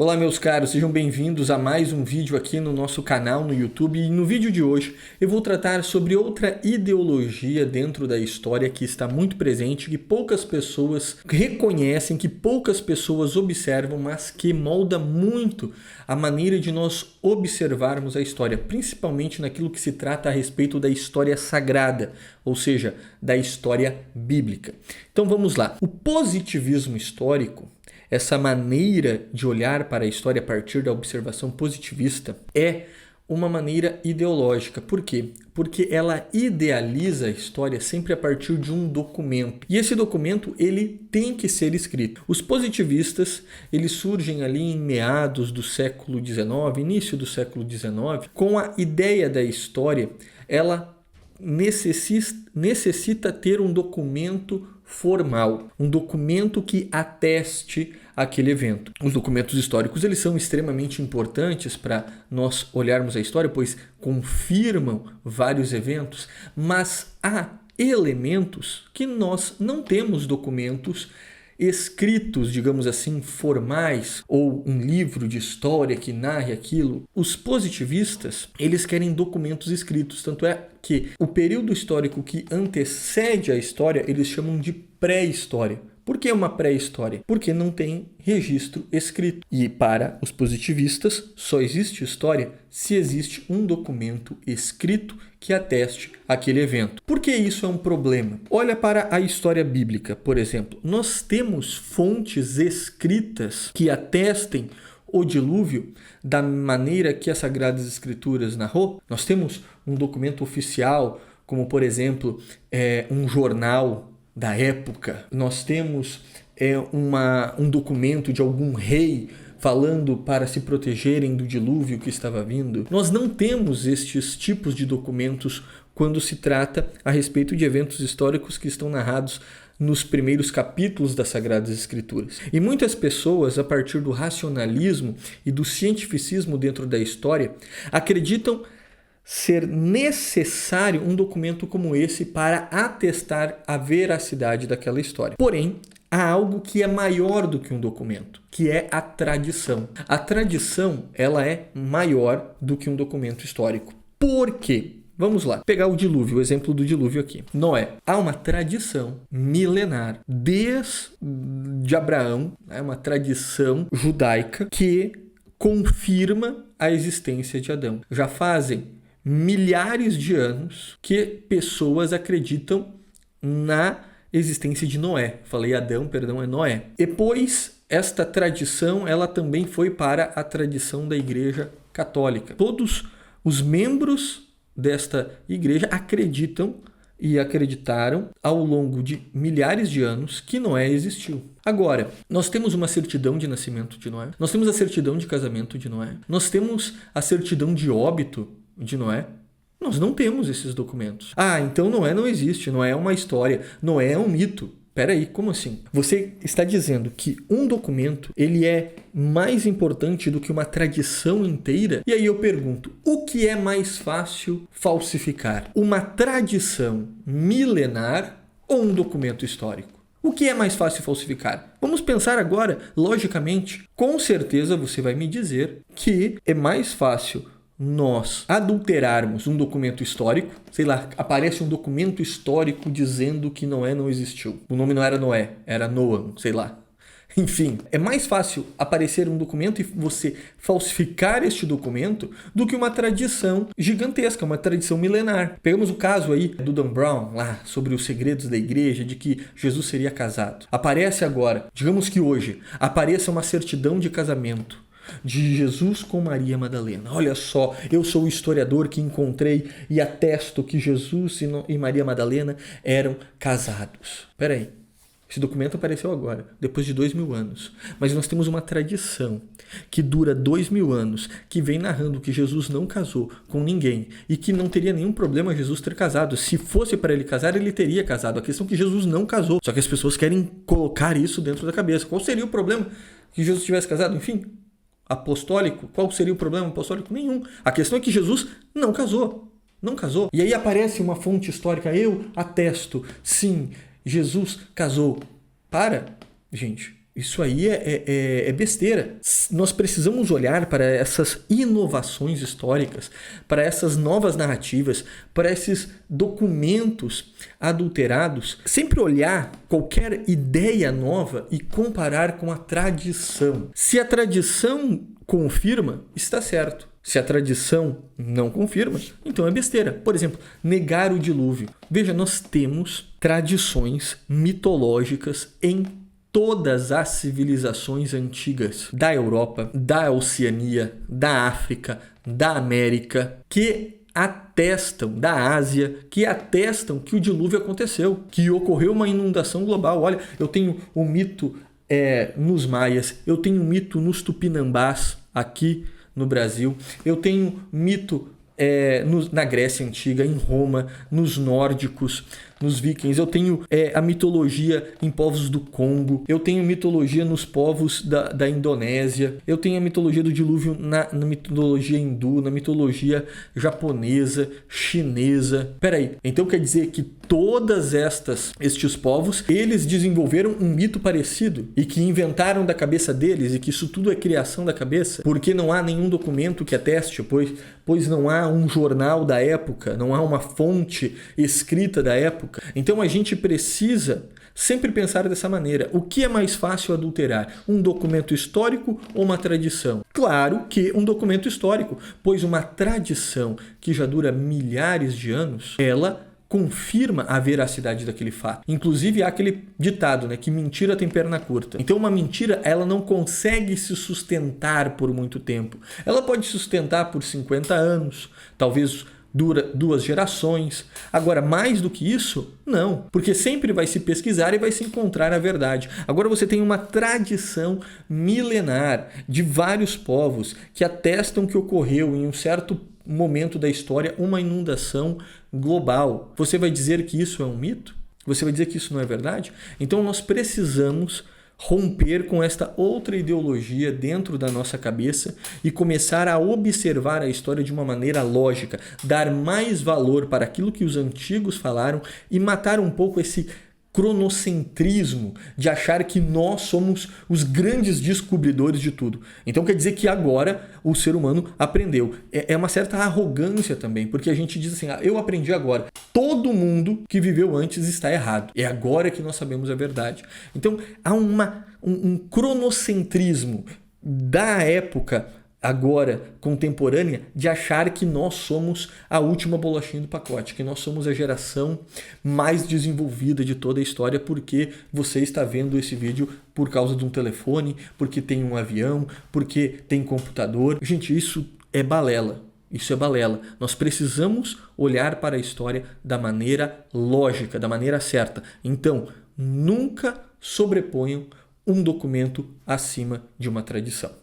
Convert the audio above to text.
Olá meus caros, sejam bem-vindos a mais um vídeo aqui no nosso canal no YouTube e no vídeo de hoje eu vou tratar sobre outra ideologia dentro da história que está muito presente, que poucas pessoas reconhecem, que poucas pessoas observam, mas que molda muito a maneira de nós observarmos a história, principalmente naquilo que se trata a respeito da história sagrada, ou seja, da história bíblica. Então vamos lá, o positivismo histórico, essa maneira de olhar para a história a partir da observação positivista é uma maneira ideológica. Por quê? Porque ela idealiza a história sempre a partir de um documento. E esse documento, ele tem que ser escrito. Os positivistas, eles surgem ali em meados do século XIX, início do século XIX, com a ideia da história, ela necessita ter um documento formal, um documento que ateste aquele evento. Os documentos históricos, eles são extremamente importantes para nós olharmos a história, pois confirmam vários eventos, mas há elementos que nós não temos documentos escritos, digamos assim, formais, ou um livro de história que narre aquilo. Os positivistas, eles querem documentos escritos, tanto é que o período histórico que antecede a história, eles chamam de pré-história. Por que uma pré-história? Porque não tem registro escrito. E para os positivistas, só existe história se existe um documento escrito que ateste aquele evento. Por que isso é um problema? Olha para a história bíblica, por exemplo. Nós temos fontes escritas que atestem o dilúvio da maneira que as Sagradas Escrituras narrou. Nós temos um documento oficial, como por exemplo, um jornal da época. Nós temos um documento de algum rei falando para se protegerem do dilúvio que estava vindo. Nós não temos estes tipos de documentos quando se trata a respeito de eventos históricos que estão narrados nos primeiros capítulos das Sagradas Escrituras. E muitas pessoas, a partir do racionalismo e do cientificismo dentro da história, acreditam ser necessário um documento como esse para atestar a veracidade daquela história. Porém, há algo que é maior do que um documento, que é a tradição. A tradição, ela é maior do que um documento histórico. Por quê? Vamos lá, pegar o dilúvio, o exemplo do dilúvio aqui. Noé. Há uma tradição milenar, desde Abraão, uma tradição judaica que confirma a existência de Adão. Já fazem milhares de anos que pessoas acreditam na existência de Noé. Falei Adão, perdão, é Noé. Depois, esta tradição, ela também foi para a tradição da Igreja Católica. Todos os membros desta igreja acreditam e acreditaram ao longo de milhares de anos que Noé existiu. Agora, nós temos uma certidão de nascimento de Noé, nós temos a certidão de casamento de Noé, nós temos a certidão de óbito de Noé. Nós não temos esses documentos. Ah, então Noé não existe, Noé é uma história, Noé é um mito. Peraí, como assim? Você está dizendo que um documento ele é mais importante do que uma tradição inteira? E aí eu pergunto, o que é mais fácil falsificar? Uma tradição milenar ou um documento histórico? O que é mais fácil falsificar? Vamos pensar agora, logicamente. Com certeza você vai me dizer que é mais fácil nós adulterarmos um documento histórico, sei lá, aparece um documento histórico dizendo que Noé não existiu. O nome não era Noé, era Noam, sei lá. Enfim, é mais fácil aparecer um documento e você falsificar este documento do que uma tradição gigantesca, uma tradição milenar. Pegamos o caso aí do Dan Brown, lá, sobre os segredos da igreja, de que Jesus seria casado. Aparece agora, digamos que hoje, apareça uma certidão de casamento de Jesus com Maria Madalena. Olha só, eu sou o historiador que encontrei e atesto que Jesus e Maria Madalena eram casados. Peraí, esse documento apareceu agora, depois de 2000 anos. Mas nós temos uma tradição que dura 2000 anos, que vem narrando que Jesus não casou com ninguém e que não teria nenhum problema Jesus ter casado. Se fosse para ele casar, ele teria casado. A questão é que Jesus não casou. Só que as pessoas querem colocar isso dentro da cabeça. Qual seria o problema que Jesus tivesse casado? Enfim, apostólico, qual seria o problema apostólico? Nenhum. A questão é que Jesus não casou. Não casou. E aí aparece uma fonte histórica, eu atesto, sim, Jesus casou. Para, gente, Isso aí é besteira. Nós precisamos olhar para essas inovações históricas, para essas novas narrativas, para esses documentos adulterados, sempre olhar qualquer ideia nova e comparar com a tradição. Se a tradição confirma, está certo. Se a tradição não confirma, então é besteira. Por exemplo, negar o dilúvio. Veja, nós temos tradições mitológicas em todas as civilizações antigas da Europa, da Oceania, da África, da América, que atestam, da Ásia, que atestam que o dilúvio aconteceu, que ocorreu uma inundação global. Olha, eu tenho um mito nos maias, eu tenho um mito nos tupinambás aqui no Brasil, eu tenho mito na Grécia Antiga, em Roma, nos nórdicos, nos vikings, eu tenho a mitologia em povos do Congo, eu tenho mitologia nos povos da Indonésia, eu tenho a mitologia do dilúvio na mitologia hindu, na mitologia japonesa, chinesa. Peraí, então quer dizer que todas estes povos, eles desenvolveram um mito parecido e que inventaram da cabeça deles e que isso tudo é criação da cabeça? Porque não há nenhum documento que ateste, pois não há um jornal da época, não há uma fonte escrita da época. Então a gente precisa sempre pensar dessa maneira. O que é mais fácil adulterar? Um documento histórico ou uma tradição? Claro que um documento histórico, pois uma tradição que já dura milhares de anos, ela confirma a veracidade daquele fato. Inclusive há aquele ditado, né, que mentira tem perna curta. Então uma mentira, ela não consegue se sustentar por muito tempo. Ela pode se sustentar por 50 anos, talvez dura 2 gerações. Agora, mais do que isso, não. Porque sempre vai se pesquisar e vai se encontrar a verdade. Agora você tem uma tradição milenar de vários povos que atestam que ocorreu em um certo momento da história uma inundação global. Você vai dizer que isso é um mito? Você vai dizer que isso não é verdade? Então nós precisamos romper com esta outra ideologia dentro da nossa cabeça e começar a observar a história de uma maneira lógica, dar mais valor para aquilo que os antigos falaram e matar um pouco esse cronocentrismo de achar que nós somos os grandes descobridores de tudo. Então quer dizer que agora o ser humano aprendeu. É uma certa arrogância também, porque a gente diz assim, eu aprendi agora. Todo mundo que viveu antes está errado. É agora que nós sabemos a verdade. Então há um cronocentrismo da época agora contemporânea de achar que nós somos a última bolachinha do pacote, que nós somos a geração mais desenvolvida de toda a história porque você está vendo esse vídeo por causa de um telefone, porque tem um avião, porque tem computador. Gente, isso é balela. Isso é balela. Nós precisamos olhar para a história da maneira lógica, da maneira certa. Então, nunca sobreponham um documento acima de uma tradição.